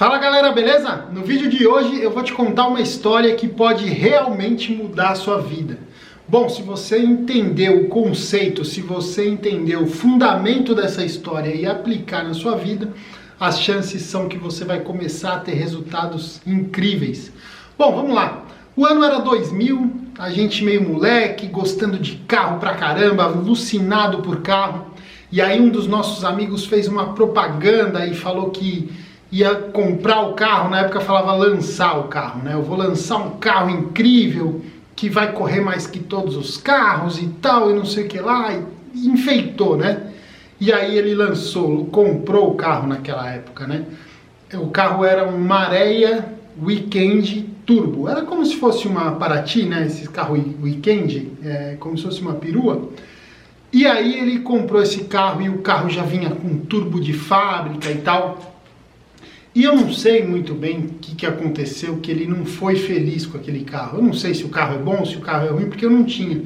Fala galera, beleza? No vídeo de hoje eu vou te contar uma história que pode realmente mudar a sua vida. Bom, se você entender o conceito, se você entender o fundamento dessa história e aplicar na sua vida, as chances são que você vai começar a ter resultados incríveis. Bom, vamos lá. O ano era 2000, a gente meio moleque, gostando de carro pra caramba, alucinado por carro. E aí um dos nossos amigos fez uma propaganda e falou que ia comprar o carro, na época falava lançar o carro, né? Eu vou lançar um carro incrível, que vai correr mais que todos os carros e tal, e não sei o que lá, e enfeitou, né? E aí ele lançou, comprou o carro naquela época, né? O carro era um Marea Weekend Turbo, era como se fosse uma Paraty, né? Esse carro Weekend, como se fosse uma perua. E aí ele comprou esse carro e o carro já vinha com turbo de fábrica e tal. E eu não sei muito bem o que aconteceu, que ele não foi feliz com aquele carro. Eu não sei se o carro é bom, se o carro é ruim, porque eu não tinha.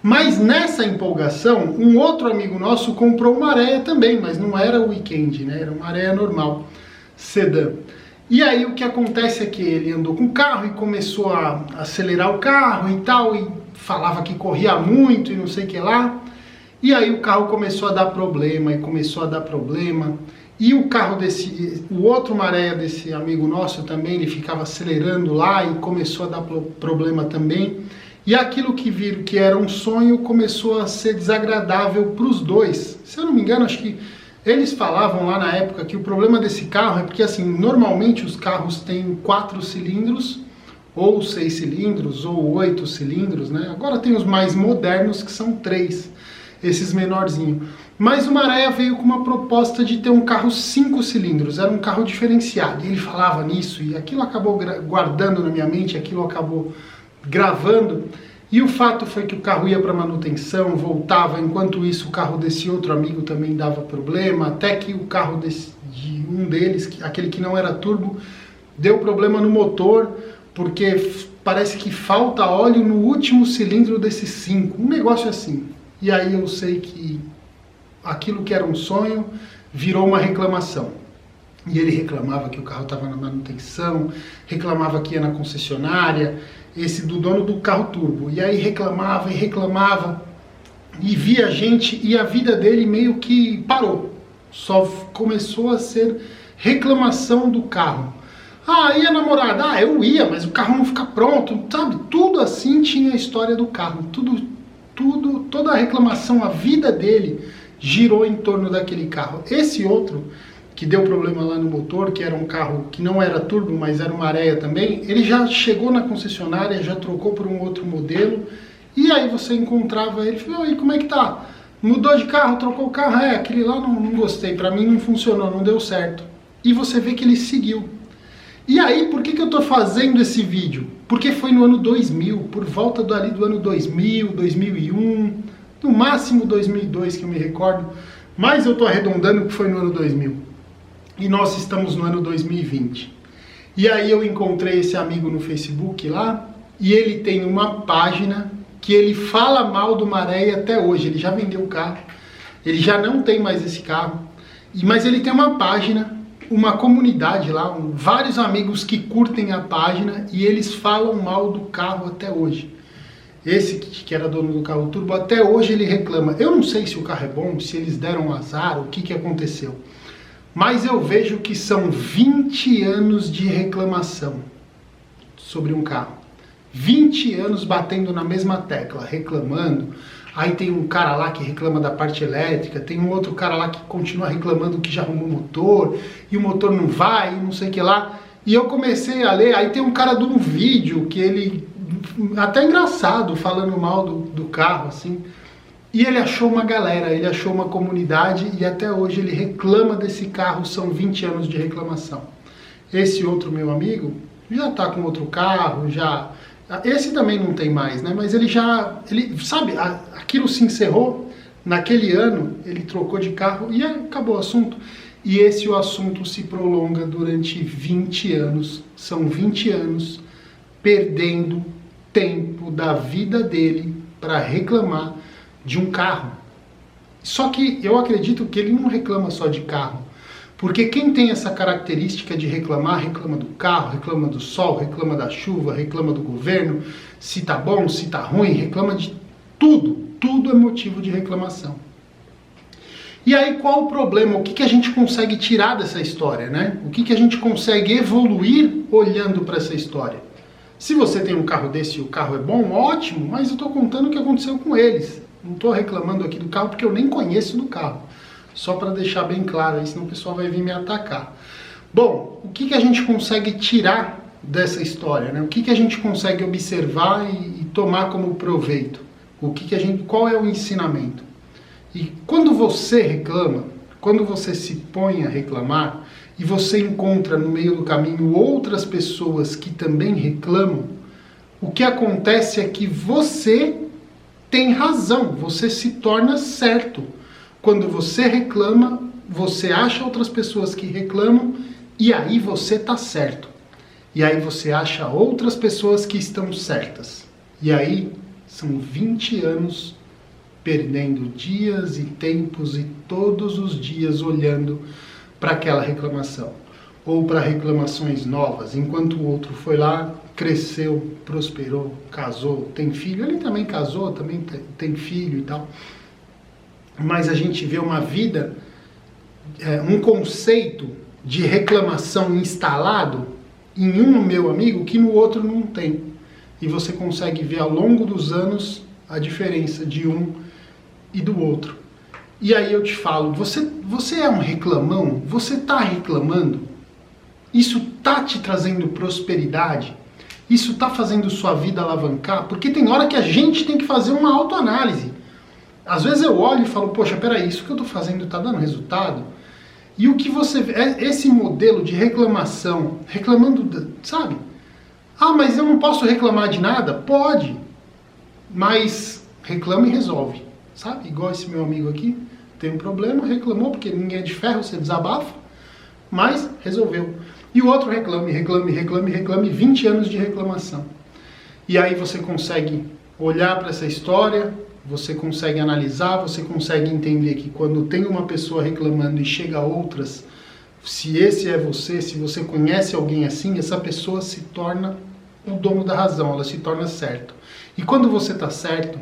Mas nessa empolgação, um outro amigo nosso comprou uma Marea também, mas não era o Weekend, né? Era uma Marea normal, sedã. E aí o que acontece é que ele andou com o carro e começou a acelerar o carro e tal, e falava que corria muito e não sei o que lá. E aí o carro começou a dar problema, e começou a dar problema. E o carro o outro Marea desse amigo nosso também, ele ficava acelerando lá e começou a dar problema também. E aquilo que viram que era um sonho começou a ser desagradável para os dois. Se eu não me engano, acho que eles falavam lá na época que o problema desse carro é porque, assim, normalmente os carros têm 4 cilindros, ou 6 cilindros, ou 8 cilindros, né? Agora tem os mais modernos que são 3, esses menorzinhos. Mas o Marea veio com uma proposta de ter um carro 5 cilindros, era um carro diferenciado. E ele falava nisso e aquilo acabou guardando na minha mente, aquilo acabou gravando. E o fato foi que o carro ia para manutenção, voltava, enquanto isso o carro desse outro amigo também dava problema, até que o carro de um deles, aquele que não era turbo, deu problema no motor, porque parece que falta óleo no último cilindro desses 5, um negócio assim. E aí eu sei que aquilo que era um sonho virou uma reclamação. E ele reclamava que o carro estava na manutenção, reclamava que ia na concessionária, esse do dono do carro turbo. E aí reclamava e reclamava, e via gente, e a vida dele meio que parou. Só começou a ser reclamação do carro. Ah, ia namorada? Ah, eu ia, mas o carro não fica pronto, sabe? Tudo assim tinha a história do carro, toda a reclamação, a vida dele girou em torno daquele carro. Esse outro, que deu problema lá no motor, que era um carro que não era turbo, mas era uma Marea também, ele já chegou na concessionária, já trocou por um outro modelo, e aí você encontrava ele e falou, e como é que tá? Mudou de carro, trocou o carro? Aquele lá não gostei, pra mim não funcionou, não deu certo. E você vê que ele seguiu. E aí, por que eu tô fazendo esse vídeo? Porque foi no ano 2000, por volta do ano 2000, 2001, no máximo 2002 que eu me recordo, mas eu tô arredondando que foi no ano 2000. E nós estamos no ano 2020. E aí eu encontrei esse amigo no Facebook lá, e ele tem uma página que ele fala mal do Marea até hoje. Ele já vendeu o carro, ele já não tem mais esse carro, mas ele tem uma página, uma comunidade lá, vários amigos que curtem a página e eles falam mal do carro até hoje. Esse que era dono do carro turbo, até hoje ele reclama. Eu não sei se o carro é bom, se eles deram azar, o que aconteceu. Mas eu vejo que são 20 anos de reclamação sobre um carro. 20 anos batendo na mesma tecla, reclamando. Aí tem um cara lá que reclama da parte elétrica, tem um outro cara lá que continua reclamando que já arrumou o motor, e o motor não vai, e não sei o que lá. E eu comecei a ler, aí tem um cara de um vídeo que ele, até engraçado, falando mal do carro, assim. E ele achou uma galera, ele achou uma comunidade, e até hoje ele reclama desse carro, são 20 anos de reclamação. Esse outro meu amigo já tá com outro carro, já... Esse também não tem mais, né? Mas ele sabe, aquilo se encerrou, naquele ano ele trocou de carro e acabou o assunto. E o assunto se prolonga durante 20 anos, são 20 anos perdendo tempo da vida dele para reclamar de um carro. Só que eu acredito que ele não reclama só de carro, Porque quem tem essa característica de reclamar, reclama do carro, reclama do sol, reclama da chuva, reclama do governo, se tá bom, se tá ruim, reclama de tudo. Tudo é motivo de reclamação. E aí qual o problema? O que a gente consegue tirar dessa história, né? O que a gente consegue evoluir olhando para essa história? Se você tem um carro desse e o carro é bom, ótimo, mas eu estou contando o que aconteceu com eles. Não estou reclamando aqui do carro porque eu nem conheço do carro. Só para deixar bem claro aí, senão o pessoal vai vir me atacar. Bom, o que a gente consegue tirar dessa história, né? O que a gente consegue observar e tomar como proveito? Qual é o ensinamento? E quando você reclama, quando você se põe a reclamar e você encontra no meio do caminho outras pessoas que também reclamam, o que acontece é que você tem razão, você se torna certo. Quando você reclama, você acha outras pessoas que reclamam e aí você está certo. E aí você acha outras pessoas que estão certas. E aí são 20 anos perdendo dias e tempos e todos os dias olhando para aquela reclamação. Ou para reclamações novas, enquanto o outro foi lá, cresceu, prosperou, casou, tem filho. Ele também casou, também tem filho e tal. Mas a gente vê uma vida, um conceito de reclamação instalado em um meu amigo que no outro não tem. E você consegue ver ao longo dos anos a diferença de um e do outro. E aí eu te falo, você é um reclamão? Você está reclamando? Isso está te trazendo prosperidade? Isso está fazendo sua vida alavancar? Porque tem hora que a gente tem que fazer uma autoanálise. Às vezes eu olho e falo, poxa, peraí, isso que eu estou fazendo está dando resultado? E o que você vê, esse modelo de reclamação, reclamando, sabe? Ah, mas eu não posso reclamar de nada? Pode, mas reclama e resolve, sabe? Igual esse meu amigo aqui, tem um problema, reclamou, porque ninguém é de ferro, você desabafa, mas resolveu. E o outro reclame, 20 anos de reclamação. E aí você consegue olhar para essa história, você consegue analisar, você consegue entender que quando tem uma pessoa reclamando e chega a outras, se esse é você, se você conhece alguém assim, essa pessoa se torna o dono da razão, ela se torna certo. E quando você está certo,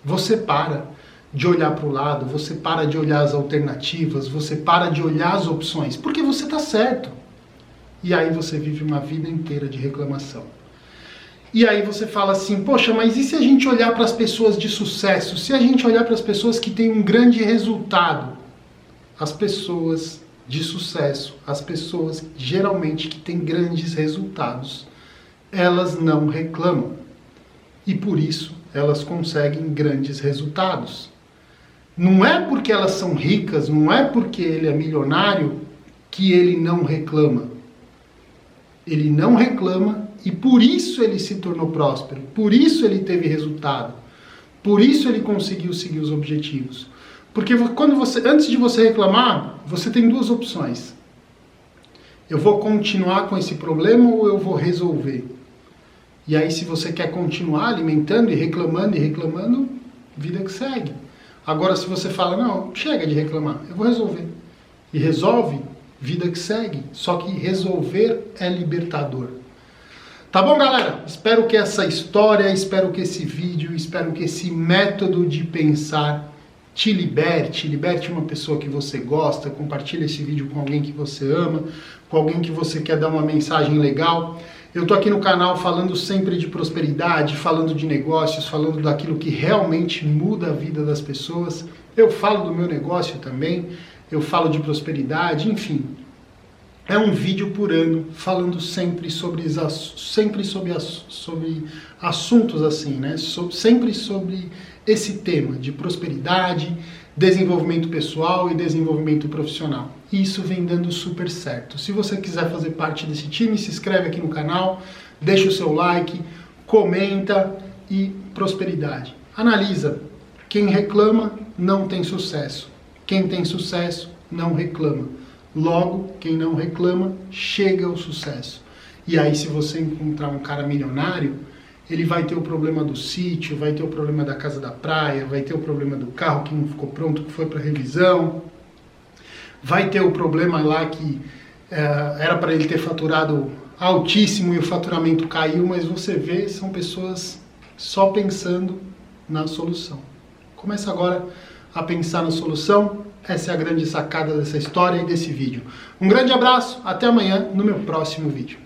você para de olhar para o lado, você para de olhar as alternativas, você para de olhar as opções, porque você está certo. E aí você vive uma vida inteira de reclamação. E aí você fala assim, poxa, mas e se a gente olhar para as pessoas de sucesso? Se a gente olhar para as pessoas que têm um grande resultado? As pessoas de sucesso, as pessoas geralmente que têm grandes resultados, elas não reclamam. E por isso elas conseguem grandes resultados. Não é porque elas são ricas, não é porque ele é milionário que ele não reclama. Ele não reclama e por isso ele se tornou próspero, por isso ele teve resultado, por isso ele conseguiu seguir os objetivos. Porque antes de você reclamar, você tem duas opções. Eu vou continuar com esse problema ou eu vou resolver? E aí se você quer continuar alimentando e reclamando, vida que segue. Agora se você fala, não, chega de reclamar, eu vou resolver. E resolve, vida que segue. Só que resolver é libertador. Tá bom, galera? Espero que essa história, espero que esse vídeo, espero que esse método de pensar te liberte uma pessoa que você gosta, compartilhe esse vídeo com alguém que você ama, com alguém que você quer dar uma mensagem legal. Eu tô aqui no canal falando sempre de prosperidade, falando de negócios, falando daquilo que realmente muda a vida das pessoas. Eu falo do meu negócio também, eu falo de prosperidade, enfim. É um vídeo por ano, falando sempre sobre assuntos assim, né? Sempre sobre esse tema de prosperidade, desenvolvimento pessoal e desenvolvimento profissional. E isso vem dando super certo. Se você quiser fazer parte desse time, se inscreve aqui no canal, deixa o seu like, comenta e prosperidade. Analisa. Quem reclama não tem sucesso. Quem tem sucesso não reclama. Logo, quem não reclama, chega ao sucesso. E aí, se você encontrar um cara milionário, ele vai ter o problema do sítio, vai ter o problema da casa da praia, vai ter o problema do carro que não ficou pronto, que foi para revisão, vai ter o problema lá que era para ele ter faturado altíssimo e o faturamento caiu, mas você vê, são pessoas só pensando na solução. Começa agora a pensar na solução, essa é a grande sacada dessa história e desse vídeo. Um grande abraço, até amanhã no meu próximo vídeo.